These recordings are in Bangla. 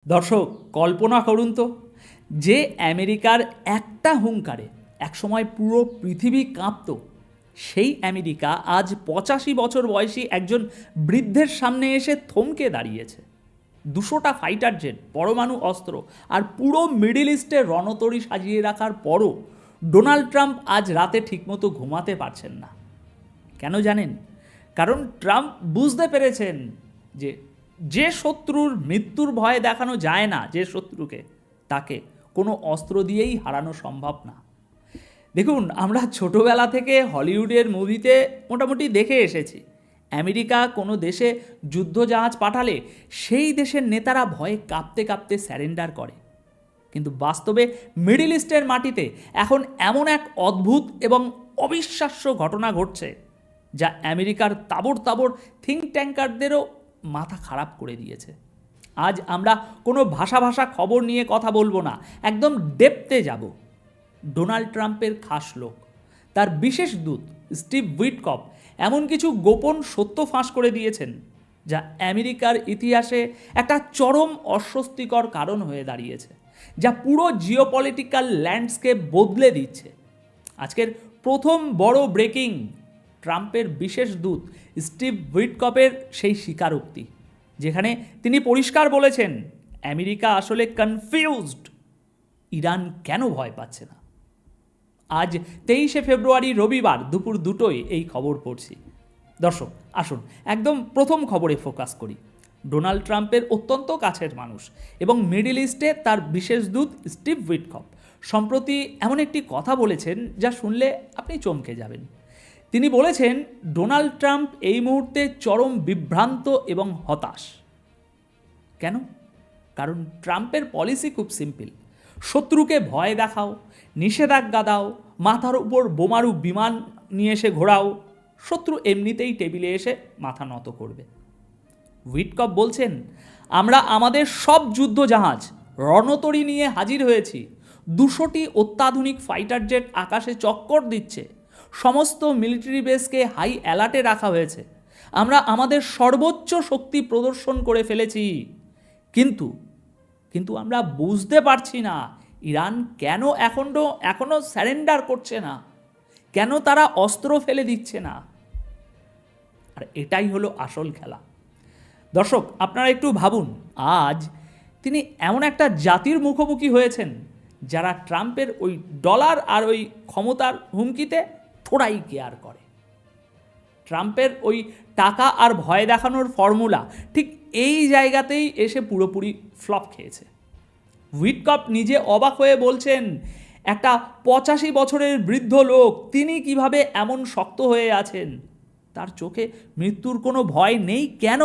দর্শক, কল্পনা করুন তো, যে আমেরিকার একটা হুঙ্কারে একসময় পুরো পৃথিবী কাঁপত, সেই আমেরিকা আজ 85 বছর বয়সী একজন বৃদ্ধের সামনে এসে থমকে দাঁড়িয়েছে। 200টা ফাইটার জেট, পরমাণু অস্ত্র আর পুরো মিডল ইস্টে রণতরী সাজিয়ে রাখার পরও ডোনাল্ড ট্রাম্প আজ রাতে ঠিকমতো ঘুমাতে পারছেন না। কেন জানেন? কারণ ট্রাম্প বুঝতে পেরেছেন যে যে শত্রুর মৃত্যুর ভয় দেখানো যায় না, যে শত্রুকে, তাকে কোনো অস্ত্র দিয়েই হারানো সম্ভব না। দেখুন, আমরা ছোটোবেলা থেকে হলিউডের মুভিতে মোটামুটি দেখে এসেছি, আমেরিকা কোনো দেশে যুদ্ধজাহাজ পাঠালে সেই দেশের নেতারা ভয়ে কাঁপতে কাঁপতে স্যারেন্ডার করে। কিন্তু বাস্তবে মিডল ইস্টের মাটিতে এখন এমন এক অদ্ভুত এবং অবিশ্বাস্য ঘটনা ঘটছে, যা আমেরিকার তাবড় তাবড় থিঙ্ক ট্যাঙ্কারদেরও মাথা খারাপ করে দিয়েছে। আজ আমরা কোনো ভাষা খবর নিয়ে কথা বলবো না, একদম ডেপথে যাব। ডোনাল্ড ট্রাম্পের খাস লোক, তার বিশেষ দূত স্টিভ উইটকফ এমন কিছু গোপন সত্য ফাঁস করে দিয়েছেন, যা আমেরিকার ইতিহাসে একটা চরম অস্বস্তিকর কারণ হয়ে দাঁড়িয়েছে, যা পুরো জিওপলিটিক্যাল ল্যান্ডস্কেপ বদলে দিচ্ছে। আজকের প্রথম বড় ব্রেকিং, ট্রাম্পের বিশেষ দূত স্টিভ উইটকফের সেই স্বীকারোক্তি, যেখানে তিনি পরিষ্কার বলেছেন আমেরিকা আসলে কনফিউজড, ইরান কেন ভয় পাচ্ছে না। আজ 23শে ফেব্রুয়ারি রবিবার দুপুর 2টোয় এই খবর পড়ছি। দর্শক, আসুন একদম প্রথম খবরে ফোকাস করি। ডোনাল্ড ট্রাম্পের অত্যন্ত কাছের মানুষ এবং মিডল ইস্টে তার বিশেষ দূত স্টিভ উইটকফ সম্প্রতি এমন একটি কথা বলেছেন, যা শুনলে আপনি চমকে যাবেন। তিনি বলেছেন ডোনাল্ড ট্রাম্প এই মুহূর্তে চরম বিভ্রান্ত এবং হতাশ। কেন? কারণ ট্রাম্পের পলিসি খুব সিম্পল: শত্রুকে ভয় দেখাও, নিষেধাজ্ঞা দাও, মাথার উপর বোমারু বিমান নিয়ে এসে ঘোরাও, শত্রু এমনিতেই টেবিলে এসে মাথা নত করবে। উইটকফ বলছেন, আমরা আমাদের সব যুদ্ধজাহাজ রণতরী নিয়ে হাজির হয়েছি, 200টি অত্যাধুনিক ফাইটার জেট আকাশে চক্কর দিচ্ছে, সমস্ত মিলিটারি বেসকে হাই অ্যালার্টে রাখা হয়েছে, আমরা আমাদের সর্বোচ্চ শক্তি প্রদর্শন করে ফেলেছি। কিন্তু আমরা বুঝতে পারছি না ইরান কেন এখনো স্যারেন্ডার করছে না, কেন তারা অস্ত্র ফেলে দিচ্ছে না। আর এটাই হলো আসল খেলা। দর্শক, আপনারা একটু ভাবুন, আজ তিনি এমন একটা জাতির মুখোমুখি হয়েছেন যারা ট্রাম্পের ওই ডলার আর ওই ক্ষমতার হুমকিতে থোড়াই কেয়ার করে। ট্রাম্পের ওই টাকা আর ভয় দেখানোর ফর্মুলা ঠিক এই জায়গাতেই এসে পুরোপুরি ফ্লপ খেয়েছে। উইটকফ নিজে অবাক হয়ে বলছেন, একটা 85 বছরের বৃদ্ধ লোক, তিনি কিভাবে এমন শক্ত হয়ে আছেন, তার চোখে মৃত্যুর কোনো ভয় নেই কেন?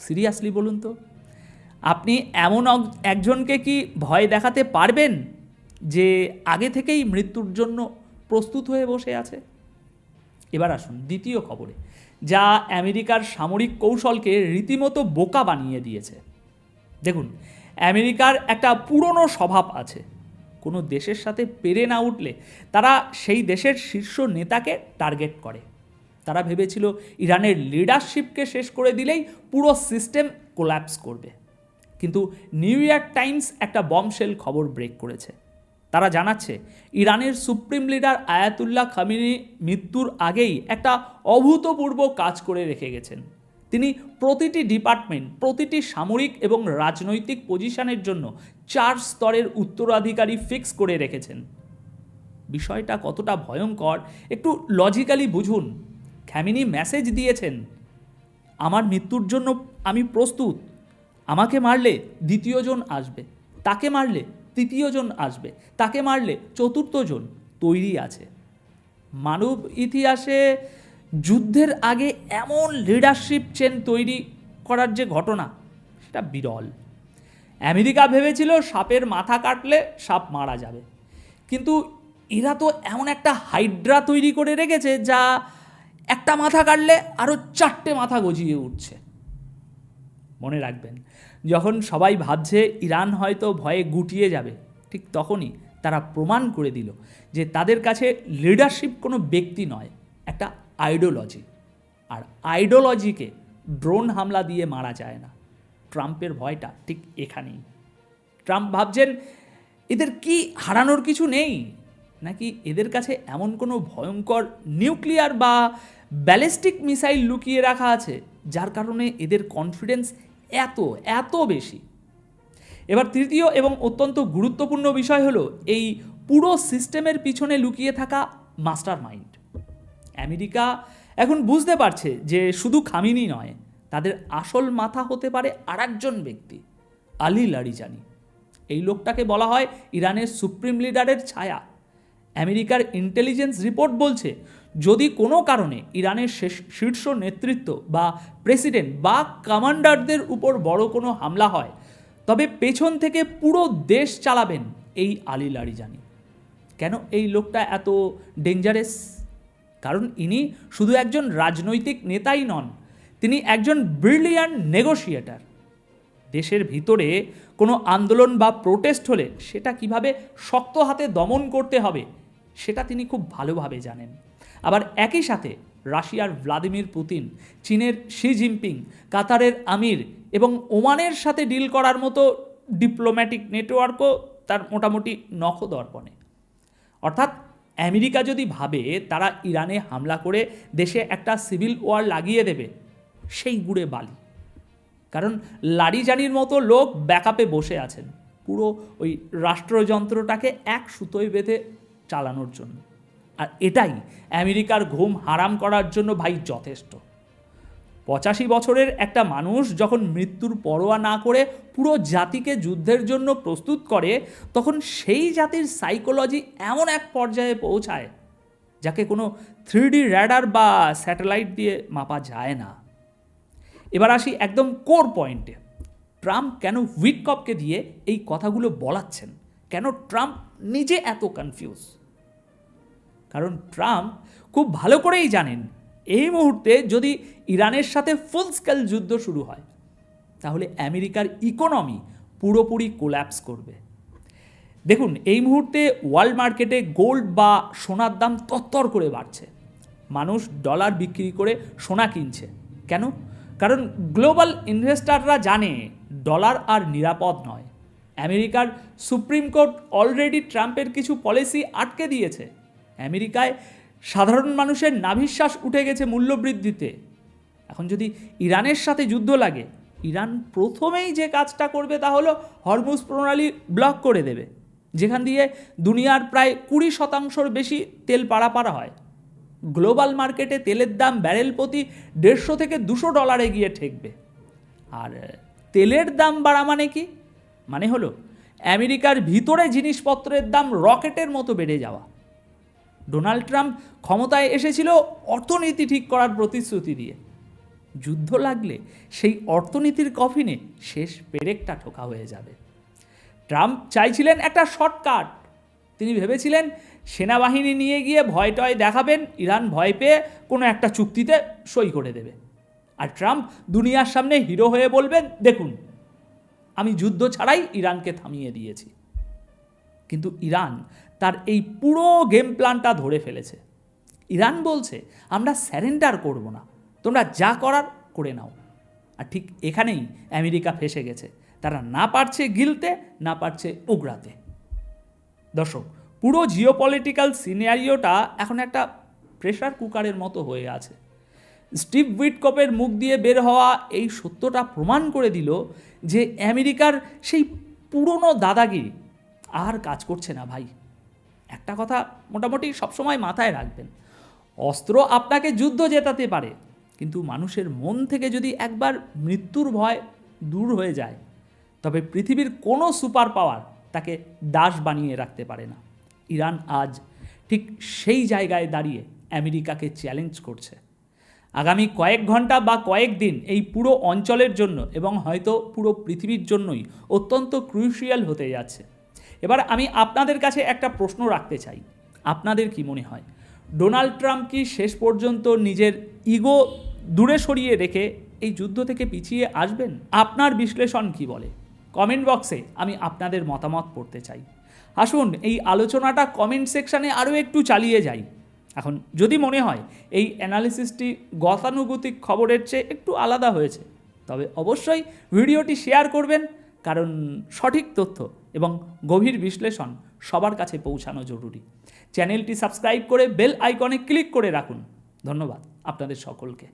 সিরিয়াসলি বলুন তো, আপনি এমন একজনকে কি ভয় দেখাতে পারবেন যে আগে থেকেই মৃত্যুর জন্য প্রস্তুত হয়ে বসে আছে? এবার আসুন দ্বিতীয় খবরে, যা আমেরিকার সামরিক কৌশলকে রীতিমতো বোকা বানিয়ে দিয়েছে। দেখুন, আমেরিকার একটা পুরনো স্বভাব আছে, কোনো দেশের সাথে পেরে না উঠলে তারা সেই দেশের শীর্ষ নেতাকে টার্গেট করে। তারা ভেবেছিল ইরানের লিডারশিপকে শেষ করে দিলেই পুরো সিস্টেম কোল্যাপস করবে। কিন্তু নিউ ইয়র্ক টাইমস একটা বমশেল খবর ব্রেক করেছে। তারা জানাচ্ছে ইরানের সুপ্রিম লিডার আয়াতুল্লাহ খামেনি মৃত্যুর আগেই একটা অভূতপূর্ব কাজ করে রেখে গেছেন। তিনি প্রতিটি ডিপার্টমেন্ট, প্রতিটি সামরিক এবং রাজনৈতিক পজিশনের জন্য 4 স্তরের উত্তরাধিকারী ফিক্স করে রেখেছেন। বিষয়টা কতটা ভয়ঙ্কর একটু লজিক্যালি বুঝুন। খামেনি মেসেজ দিয়েছেন, আমার মৃত্যুর জন্য আমি প্রস্তুত, আমাকে মারলে দ্বিতীয় জন আসবে, তাকে মারলে তৃতীয় জন আসবে, তাকে মারলে চতুর্থ জন তৈরি আছে। মানব ইতিহাসে যুদ্ধের আগে এমন লিডারশিপ চেন তৈরি করার যে ঘটনা, সেটা বিরল। আমেরিকা ভেবেছিল সাপের মাথা কাটলে সাপ মারা যাবে, কিন্তু এরা তো এমন একটা হাইড্রা তৈরি করে রেখেছে যা একটা মাথা কাটলে আরও 4টে মাথা গজিয়ে উঠছে। মনে রাখবেন, যখন সবাই ভাবছে ইরান হয়তো ভয়ে গুটিয়ে যাবে, ঠিক তখনই তারা প্রমাণ করে দিল যে তাদের কাছে লিডারশিপ কোনো ব্যক্তি নয়, একটা আইডিওলজি। আর আইডিওলজিকে ড্রোন হামলা দিয়ে মারা যায় না। ট্রাম্পের ভয়টা ঠিক এখানেই। ট্রাম্প ভাবছেন এদের কি হারানোর কিছু নেই, নাকি এদের কাছে এমন কোনো ভয়ঙ্কর নিউক্লিয়ার বা ব্যালিস্টিক মিসাইল লুকিয়ে রাখা আছে যার কারণে এদের কনফিডেন্স এত এত বেশি। এবার তৃতীয় এবং অত্যন্ত গুরুত্বপূর্ণ বিষয় হলো এই পুরো সিস্টেমের পিছনে লুকিয়ে থাকা মাস্টার মাইন্ড। আমেরিকা এখন বুঝতে পারছে যে শুধু খামিনি নয়, তাদের আসল মাথা হতে পারে আরেকজন ব্যক্তি, আলী লারিজানি। এই লোকটাকে বলা হয় ইরানের সুপ্রিম লিডারের ছায়া। আমেরিকার ইন্টেলিজেন্স রিপোর্ট বলছে যদি কোনো কারণে ইরানের শীর্ষ নেতৃত্ব বা প্রেসিডেন্ট বা কমান্ডারদের উপর বড় কোনো হামলা হয়, তবে পেছন থেকে পুরো দেশ চালাবেন এই আলী লারিজানি। কেন এই লোকটা এত ডেঞ্জারাস? কারণ ইনি শুধু একজন রাজনৈতিক নেতাই নন, তিনি একজন ব্রিলিয়ান্ট নেগোশিয়েটার। দেশের ভিতরে কোনো আন্দোলন বা প্রোটেস্ট হলে সেটা কিভাবে শক্ত হাতে দমন করতে হবে সেটা তিনি খুব ভালোভাবে জানেন। আবার একই সাথে রাশিয়ার ভ্লাদিমির পুতিন, চীনের শি জিনপিং, কাতারের আমির এবং ওমানের সাথে ডিল করার মতো ডিপ্লোম্যাটিক নেটওয়ার্কও তার মোটামুটি নখদর্পণে। অর্থাৎ আমেরিকা যদি ভাবে তারা ইরানে হামলা করে দেশে একটা সিভিল ওয়ার লাগিয়ে দেবে, সেই গুড়ে বালি। কারণ লারিজানির মতো লোক ব্যাকআপে বসে আছেন পুরো ওই রাষ্ট্রযন্ত্রটাকে এক সুতোয় বেঁধে চালানোর জন্য। আর এটাই আমেরিকার ঘুম হারাম করার জন্য ভাই যথেষ্ট। 85 বছরের একটা মানুষ যখন মৃত্যুর পরোয়া না করে পুরো জাতিকে যুদ্ধের জন্য প্রস্তুত করে, তখন সেই জাতির সাইকোলজি এমন এক পর্যায়ে পৌঁছায় যাকে কোনো 3D র্যাডার বা স্যাটেলাইট দিয়ে মাপা যায় না। এবার আসি একদম কোর পয়েন্টে। ট্রাম্প কেন উইটকপকে দিয়ে এই কথাগুলো বলাচ্ছেন? কেন ট্রাম্প নিজে এত কনফিউজ? কারণ ট্রাম্প খুব ভালো করেই জানেন এই মুহূর্তে যদি ইরানের সাথে ফুল স্কেল যুদ্ধ শুরু হয়, তাহলে আমেরিকার ইকোনমি পুরোপুরি কোল্যাপস করবে। দেখুন, এই মুহূর্তে ওয়ার্ল্ড মার্কেটে গোল্ড বা সোনার দাম তত্তর করে বাড়ছে। মানুষ ডলার বিক্রি করে সোনা কিনছে। কেন? কারণ গ্লোবাল ইনভেস্টাররা জানে ডলার আর নিরাপদ নয়। আমেরিকার সুপ্রিম কোর্ট অলরেডি ট্রাম্পের কিছু পলিসি আটকে দিয়েছে। আমেরিকায় সাধারণ মানুষের নাভিশ্বাস উঠে গেছে মূল্যবৃদ্ধিতে। এখন যদি ইরানের সাথে যুদ্ধ লাগে, ইরান প্রথমেই যে কাজটা করবে তা হলো হরমুজ প্রণালী ব্লক করে দেবে, যেখান দিয়ে দুনিয়ার প্রায় 20% বেশি তেল পারাপার হয়। গ্লোবাল মার্কেটে তেলের দাম ব্যারেল প্রতি $150 থেকে $200 গিয়ে ঠেকবে। আর তেলের দাম বাড়া মানে কি? মানে হলো আমেরিকার ভিতরে জিনিসপত্রের দাম রকেটের মতো বেড়ে যাওয়া। ডোনাল্ড ট্রাম্প ক্ষমতায় এসেছিল অর্থনীতি ঠিক করার প্রতিশ্রুতি দিয়ে। যুদ্ধ লাগলে সেই অর্থনীতির কফিনে শেষ পেরেকটা ঠোকা হয়ে যাবে। ট্রাম্প চাইছিলেন একটা শর্টকাট। তিনি ভেবেছিলেন সেনাবাহিনী নিয়ে গিয়ে ভয় টয় দেখাবেন, ইরান ভয় পেয়ে কোনো একটা চুক্তিতে সই করে দেবে। আর ট্রাম্প দুনিয়ার সামনে হিরো হয়ে বলবেন, দেখুন আমি যুদ্ধ ছাড়াই ইরানকে থামিয়ে দিয়েছি। কিন্তু ইরান তার এই পুরো গেম প্ল্যানটা ধরে ফেলেছে। ইরান বলছে আমরা স্যারেন্ডার করব না, তোমরা যা করার করে নাও। আর ঠিক এখানেই আমেরিকা ফেসে গেছে। তারা না পারছে গিলতে, না পারছে উগড়াতে। দর্শক, পুরো জিওপলিটিক্যাল সিনারিওটা এখন একটা প্রেশার কুকারের মতো হয়ে আছে। স্টিভ উইটকপের মুখ দিয়ে বের হওয়া এই সত্যটা প্রমাণ করে দিল যে আমেরিকার সেই পুরনো দাদাগিরি আর কাজ করছে না ভাই। একটা কথা মোটামুটি সবসময় মাথায় রাখবেন, অস্ত্র আপনাকে যুদ্ধ জেতাতে পারে, কিন্তু মানুষের মন থেকে যদি একবার মৃত্যুর ভয় দূর হয়ে যায়, তবে পৃথিবীর কোনো সুপার পাওয়ার তাকে দাস বানিয়ে রাখতে পারে না। ইরান আজ ঠিক সেই জায়গায় দাঁড়িয়ে আমেরিকাকে চ্যালেঞ্জ করছে। আগামী কয়েক ঘন্টা বা কয়েক দিন এই পুরো অঞ্চলের জন্য এবং হয়তো পুরো পৃথিবীর জন্যই অত্যন্ত ক্রুশিয়াল হতে যাচ্ছে। এবার আমি আপনাদের কাছে একটা প্রশ্ন রাখতে চাই, আপনাদের কি মনে হয় ডোনাল্ড ট্রাম্প কি শেষ পর্যন্ত নিজের ইগো দূরে সরিয়ে রেখে এই যুদ্ধ থেকে পিছিয়ে আসবেন? আপনার বিশ্লেষণ কি বলে? কমেন্ট বক্সে আমি আপনাদের মতামত পড়তে চাই। আসুন এই আলোচনাটা কমেন্ট সেকশানে আরও একটু চালিয়ে যাই। এখন যদি মনে হয় এই অ্যানালিসিসটি গতানুগতিক খবরের চেয়ে একটু আলাদা হয়েছে, তবে অবশ্যই ভিডিওটি শেয়ার করবেন, কারণ সঠিক তথ্য এবং গভীর বিশ্লেষণ সবার কাছে পৌঁছানো জরুরি। চ্যানেলটি সাবস্ক্রাইব করে বেল আইকনে ক্লিক করে রাখুন। ধন্যবাদ আপনাদের সকলকে।